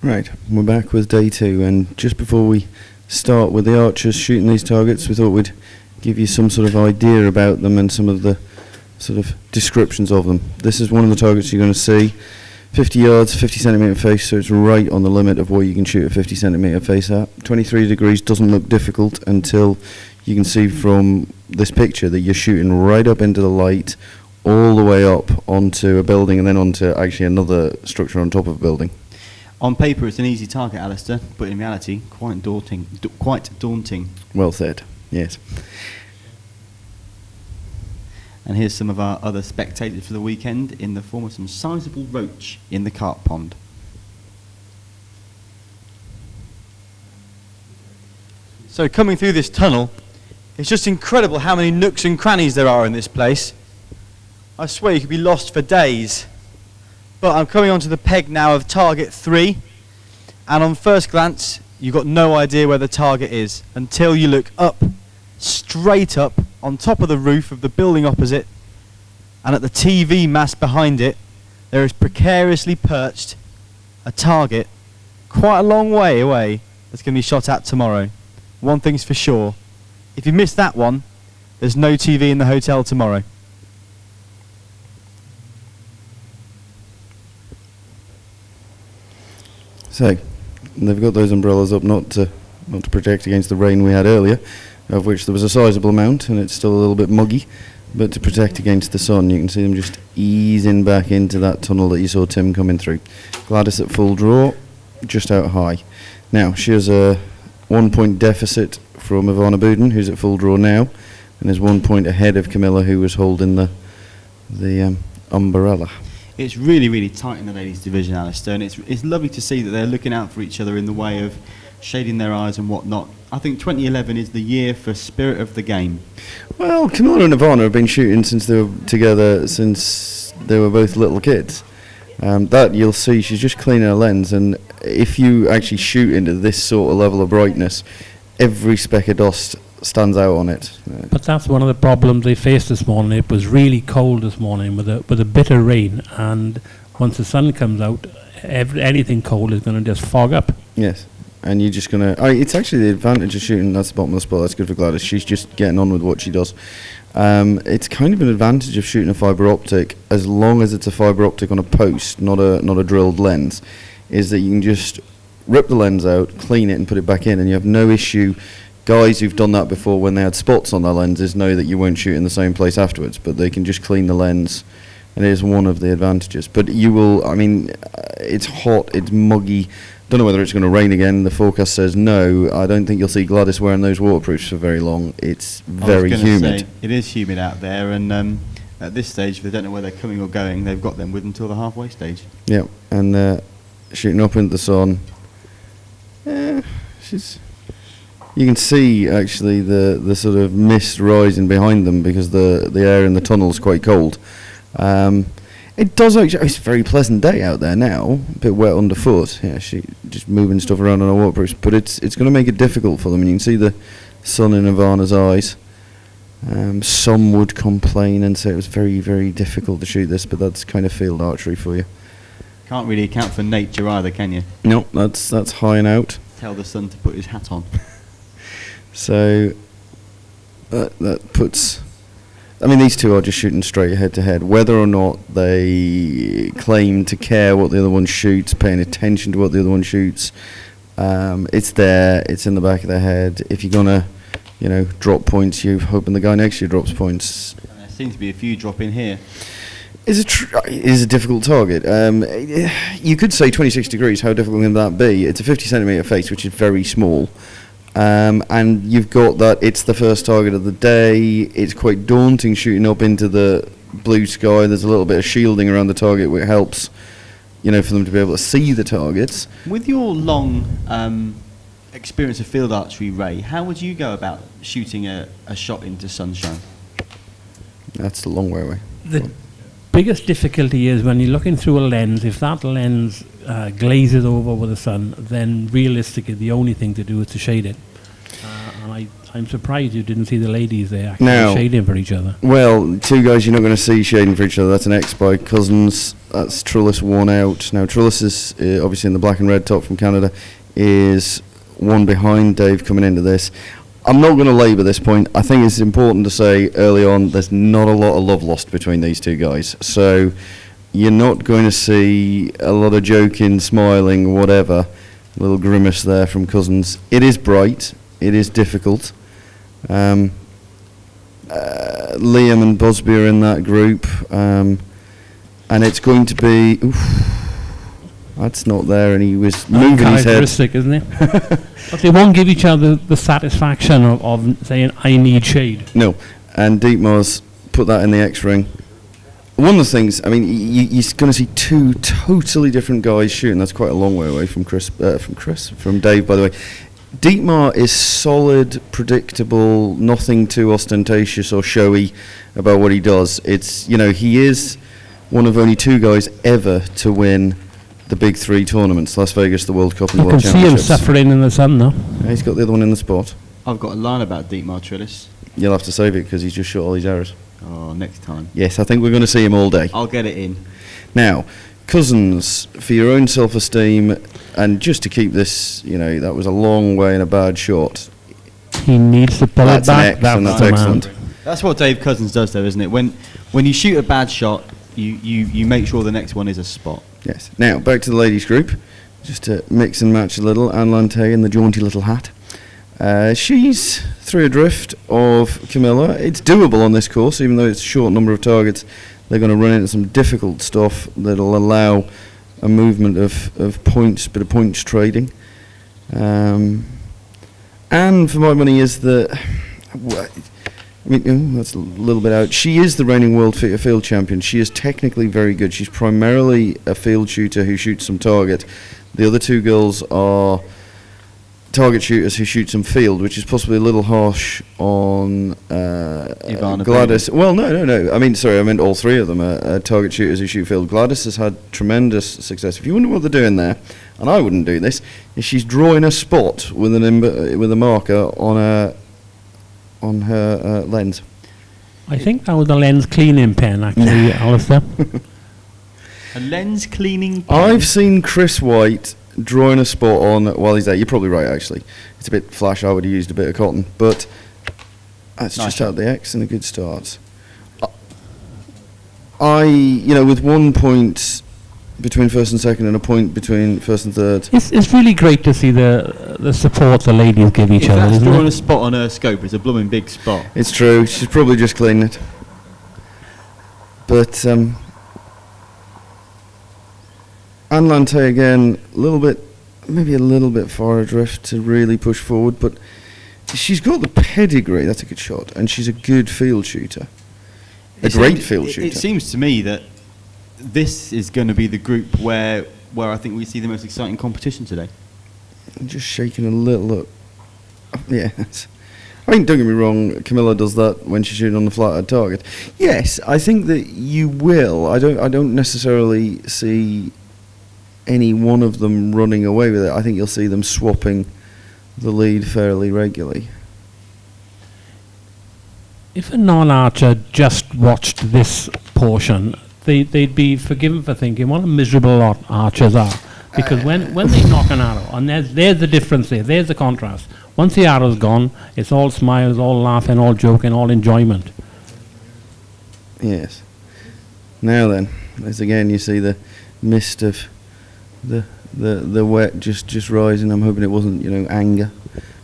Right, we're back with day 2, and just before we start with the archers shooting these targets, we thought we'd give you some sort of idea about them and some of the sort of descriptions of them. This is one of the targets you're going to see. 50 yards, 50 centimetre face, so it's right on the limit of where you can shoot a 50 centimetre face at. 23 degrees doesn't look difficult until you can see from this picture that you're shooting right up into the light, all the way up onto a building and then onto actually another structure on top of a building. On paper, it's an easy target, Alistair, but in reality, quite daunting. Well said, yes. And here's some of our other spectators for the weekend in the form of some sizable roach in the carp pond. So coming through this tunnel, it's just incredible how many nooks and crannies there are in this place. I swear you could be lost for days. But I'm coming onto the peg now of target 3, and on first glance you've got no idea where the target is until you look up, straight up, on top of the roof of the building opposite, and at the TV mast behind it there is precariously perched a target quite a long way away that's going to be shot at tomorrow. One thing's for sure, if you miss that one, there's no TV in the hotel tomorrow. So, they've got those umbrellas up not to protect against the rain we had earlier, of which there was a sizable amount, and it's still a little bit muggy, but to protect against the sun. You can see them just easing back into that tunnel that you saw Tim coming through. Gladys at full draw, just out high. Now, she has a 1 point deficit from Ivana Buden, who's at full draw now, and is 1 point ahead of Camilla, who was holding the umbrella. It's really, really tight in the ladies' division, Alistair, and it's lovely to see that they're looking out for each other in the way of shading their eyes and whatnot. I think 2011 is the year for spirit of the game. Well, Camilla and Ivana have been shooting since they were together, since they were both little kids. That you'll see, she's just cleaning her lens, and if you actually shoot into this sort of level of brightness, every speck of dust stands out on it. But that's one of the problems they faced this morning. It was really cold this morning with a bit of rain, and once the sun comes out, anything cold is going to just fog up. Yes, and you're just going to... it's actually the advantage of shooting, that's the bottom of the spot, that's good for Gladys. She's just getting on with what she does. It's kind of an advantage of shooting a fibre optic, as long as it's a fibre optic on a post, not a drilled lens, is that you can just rip the lens out, clean it and put it back in, and you have no issue. Guys who've done that before when they had spots on their lenses know that you won't shoot in the same place afterwards, but they can just clean the lens, and it is one of the advantages. But you will, it's hot, it's muggy, don't know whether it's going to rain again. The forecast says no. I don't think you'll see Gladys wearing those waterproofs for very long. It's very humid. Say, it is humid out there, and at this stage, if they don't know where they're coming or going, they've got them with until the halfway stage. Yeah, and shooting up into the sun. You can see actually the sort of mist rising behind them because the air in the tunnel is quite cold. It does actually. It's a very pleasant day out there now. A bit wet underfoot. Yeah, she just moving stuff around on her waterproofs, but it's going to make it difficult for them. And you can see the sun in Ivana's eyes. Some would complain and say it was very, very difficult to shoot this, but that's kind of field archery for you. Can't really account for nature either, can you? No, that's high and out. Tell the sun to put his hat on. So that puts... these two are just shooting straight head to head. Whether or not they claim to care what the other one shoots, paying attention to what the other one shoots, it's there, it's in the back of their head. If you're going to, drop points, you're hoping the guy next to you drops points. And there seems to be a few drop in here. It is a difficult target. You could say 26 degrees, how difficult can that be? It's a 50 centimetre face, which is very small. And you've got that it's the first target of the day. It's quite daunting shooting up into the blue sky. There's a little bit of shielding around the target which helps, for them to be able to see the targets. With your long experience of field archery, Ray, how would you go about shooting a shot into sunshine? That's a long way away. The biggest difficulty is when you're looking through a lens. If that lens glazes over with the sun, then realistically the only thing to do is to shade it. And I'm surprised you didn't see the ladies there actually Now- shading for each other. Well, two guys you're not going to see shading for each other. That's an X by Cousins. That's Trullis one out. Now Trullis is obviously in the black and red top from Canada, is one behind Dave coming into this. I'm not going to labour this point. I think it's important to say early on there's not a lot of love lost between these two guys. So you're not going to see a lot of joking, smiling, whatever. A little grimace there from Cousins. It is bright. It is difficult. Liam and Busby are in that group. And it's going to be... That's not there, and he was moving his head. Uncharacteristic, isn't it? But they won't give each other the satisfaction of saying, I need shade. No, and Dietmar's put that in the X-ring. One of the things, I mean, you're going to see two totally different guys shooting. That's quite a long way away from from Dave, by the way. Dietmar is solid, predictable, nothing too ostentatious or showy about what he does. It's, he is one of only two guys ever to win the big three tournaments, Las Vegas, the World Cup and the I World can see him Championships. suffering in the sun, though. Yeah, he's got the other one in the spot. I've got a line about Dietmar Trullis. You'll have to save it because he's just shot all these arrows. Oh, next time. Yes, I think we're going to see him all day. I'll get it in. Now, Cousins, for your own self-esteem, and just to keep this, that was a long way and a bad shot. He needs to pull That's it an back. X, and That's that's the man. excellent. That's what Dave Cousins does, though, isn't it? When you shoot a bad shot, you make sure the next one is a spot. Yes. Now, back to the ladies' group. Just to mix and match a little. Anne Lante in the jaunty little hat. She's 3 adrift of Camilla. It's doable on this course, even though it's a short number of targets. They're going to run into some difficult stuff that'll allow a movement of points, bit of points trading. And for my money is that's a little bit out. She is the reigning world field champion. She is technically very good. She's primarily a field shooter who shoots some target. The other two girls are target shooters who shoot some field, which is possibly a little harsh on Ivana Gladys. Well, no. I meant all three of them are target shooters who shoot field. Gladys has had tremendous success. If you wonder what they're doing there, and I wouldn't do this, is she's drawing a spot with a marker on her lens. I think that was the lens cleaning pen, actually, Alistair. A lens cleaning pen. I've seen Chris White drawing a spot on while he's there. You're probably right, actually. It's a bit flash. I would have used a bit of cotton, but that's Nice just shot. out the X and a good start. With 1 point between first and second and a point between first and third. It's really great to see the support the ladies give each If other, that's isn't drawing a it? spot on her scope, it's a blooming big spot. It's true. She's probably just cleaning it. But Anne Lante again, maybe a little bit far adrift to really push forward, but she's got the pedigree. That's a good shot, and she's a good field shooter. A great field shooter. It seems to me that this is going to be the group where I think we see the most exciting competition today. I'm just shaking a little up. Yeah. I mean, don't get me wrong, Camilla does that when she's shooting on the flathead target. Yes, I think that you will. I don't necessarily see any one of them running away with it. I think you'll see them swapping the lead fairly regularly. If a non-archer just watched this portion, they'd be forgiven for thinking what a miserable lot archers are. Because when they knock an arrow, and there's the difference there's the contrast. Once the arrow's gone, it's all smiles, all laughing, all joking, all enjoyment. Yes. Now then, as again you see the mist of the wet just rising. I'm hoping it wasn't anger,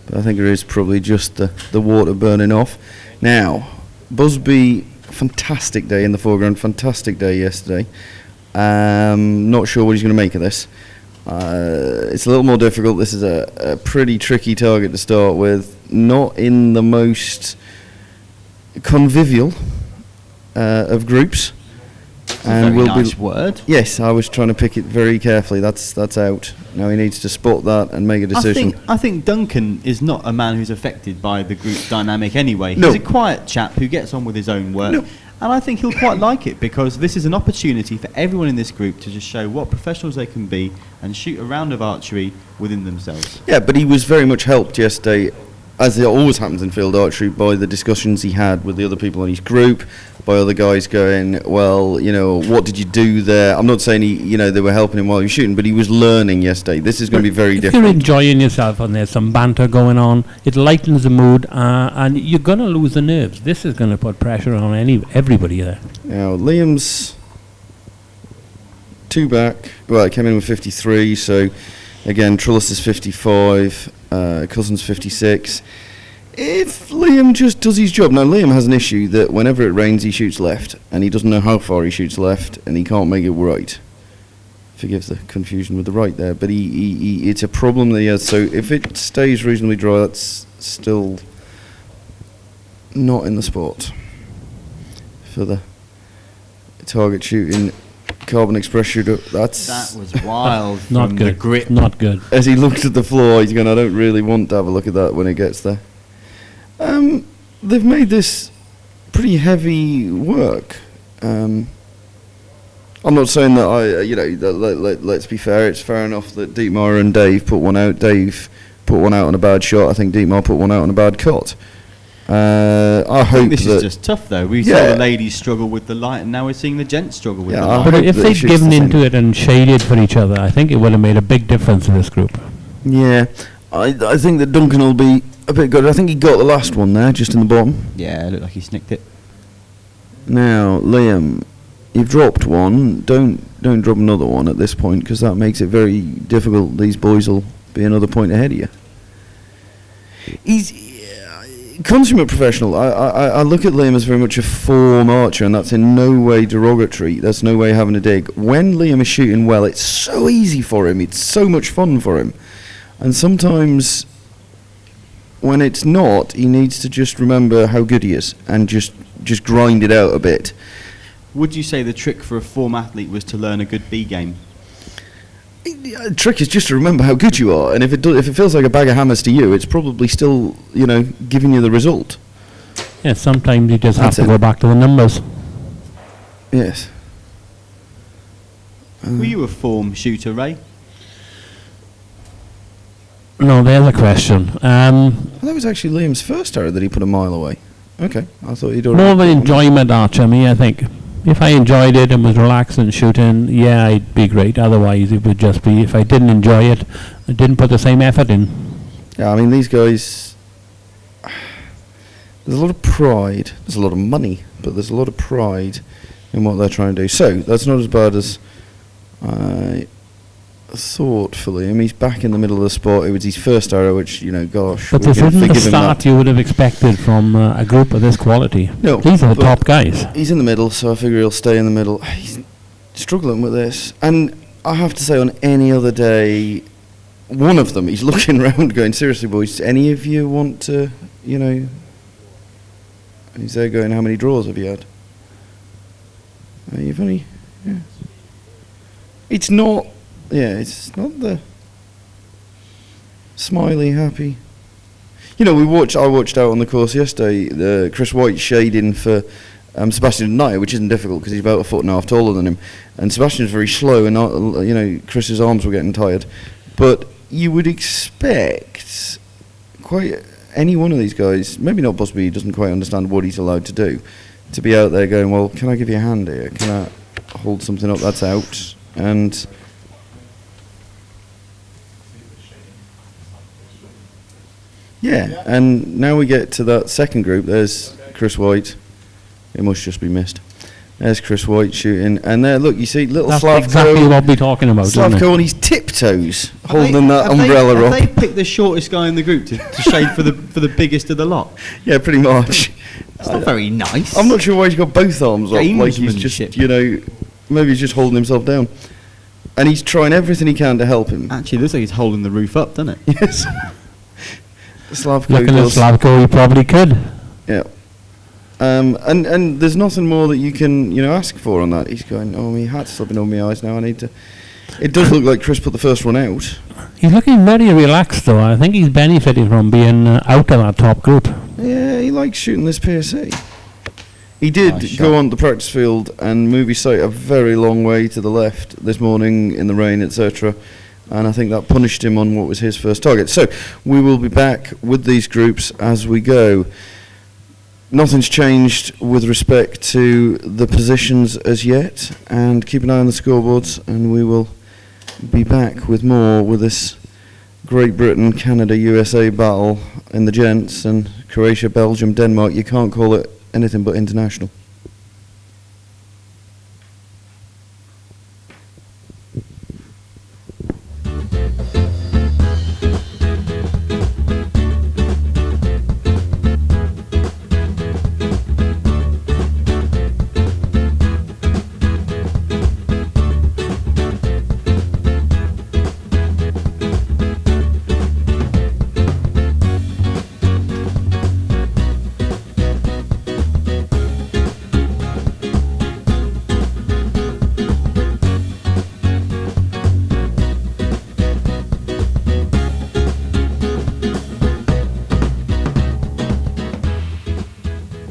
but I think it is probably just the water burning off. Now, Busby, fantastic day in the foreground, fantastic day yesterday. Not sure what he's going to make of this. It's a little more difficult. This is a pretty tricky target to start with. Not in the most convivial of groups. And very nice word. Yes, I was trying to pick it very carefully. That's out. Now he needs to spot that and make a decision. I think Duncan is not a man who's affected by the group dynamic anyway. No. He's a quiet chap who gets on with his own work. No. And I think he'll quite like it because this is an opportunity for everyone in this group to just show what professionals they can be and shoot a round of archery within themselves. Yeah, but he was very much helped yesterday. as it always happens in field archery, by the discussions he had with the other people in his group, by other guys going, well, what did you do there? I'm not saying they were helping him while he was shooting, but he was learning yesterday. This is going to be very if different. you're enjoying yourself and there's some banter going on, it lightens the mood, and you're going to lose the nerves. This is going to put pressure on everybody there. Now, Liam's 2 back. Well, it came in with 53, so again, Trullis is 55, Cousins 56. If Liam just does his job, now Liam has an issue that whenever it rains he shoots left, and he doesn't know how far he shoots left, and he can't make it right. Forgive the confusion with the right there, but he it's a problem that he has. So if it stays reasonably dry, that's still not in the sport for the target shooting Carbon Express shooter. That was wild. Not from good. The grip. Not good. As he looked at the floor, he's going, I don't really want to have a look at that when it gets there. They've made this pretty heavy work. I'm not saying that let's be fair. It's fair enough that Dietmar and Dave put one out. Dave put one out on a bad shot. I think Dietmar put one out on a bad cut. I hope this that is just tough though. We saw the ladies struggle with the light, and now we're seeing the gents struggle with the light. But if they'd given into it and shaded for each other, I think it would have made a big difference in this group. Yeah, I think that Duncan will be a bit good. I think he got the last one there, just in the bottom. Yeah, it looked like he snicked it. Now, Liam, you've dropped one. Don't drop another one at this point, because that makes it very difficult. These boys will be another point ahead of you. He's consummate professional. I look at Liam as very much a form archer, and that's in no way derogatory. That's no way having a dig. When Liam is shooting well, it's so easy for him. It's so much fun for him. And sometimes when it's not, he needs to just remember how good he is and just grind it out a bit. Would you say the trick for a form athlete was to learn a good B game? The trick is just to remember how good you are, and if it feels like a bag of hammers to you, it's probably still giving you the result. Yeah, sometimes you just That's have to it. go back to the numbers. Yes. Were you a form shooter, Ray? No, there's a question. Well, that was actually Liam's first arrow that he put a mile away. Okay, I thought he'd already... More of an enjoyment archer, me, I think. If I enjoyed it and was relaxed and shooting, yeah, it'd be great. Otherwise, it would just be, if I didn't enjoy it, I didn't put the same effort in. Yeah, I mean, these guys... There's a lot of pride. There's a lot of money, but there's a lot of pride in what they're trying to do. So, that's not as bad as I thought for Liam. He's back in the middle of the spot. It was his first arrow, which, gosh... But this isn't the start you would have expected from a group of this quality. No, these are the top guys. He's in the middle, so I figure he'll stay in the middle. He's struggling with this. And I have to say, on any other day, one of them, he's looking around going, seriously, boys, any of you want to, He's there going, how many draws have you had? You've only... Yeah. It's not the smiley, happy. I watched out on the course yesterday, the Chris White shading for Sebastian Knight, which isn't difficult because he's about 1.5 foot taller than him. And Sebastian's very slow, and Chris's arms were getting tired. But you would expect quite any one of these guys, maybe not possibly, he doesn't quite understand what he's allowed to do, to be out there going, well, can I give you a hand here? Can I hold something up that's out? And... Yeah, and now we get to that second group. There's Chris White. It must just be missed. There's Chris White shooting, and there, look, you see little That's Slavko. exactly what we're talking about, isn't it? Slavko on his tiptoes, holding that umbrella have up. they picked the shortest guy in the group to shade for the biggest of the lot? Yeah, pretty much. It's not very nice. I'm not sure why he's got both arms up. Like he's just, Gamesmanship. maybe he's just holding himself down, and he's trying everything he can to help him. Actually, it looks like he's holding the roof up, doesn't it? Yes. Slavko Looking at does. Slavko, he probably could. Yeah. And there's nothing more that you can, ask for on that. He's going, oh, my hat's slipping over my eyes now. I need to... It does look like Chris put the first one out. He's looking very relaxed, though. I think he's benefiting from being out of that top group. Yeah, he likes shooting this PSA. He did Nice go shot. on the practice field and move his sight a very long way to the left this morning in the rain, etc. and I think that punished him on what was his first target. So we will be back with these groups as we go. Nothing's changed with respect to the positions as yet, and keep an eye on the scoreboards, and we will be back with more with this Great Britain, Canada, USA battle in the gents, and Croatia, Belgium, Denmark. You can't call it anything but international.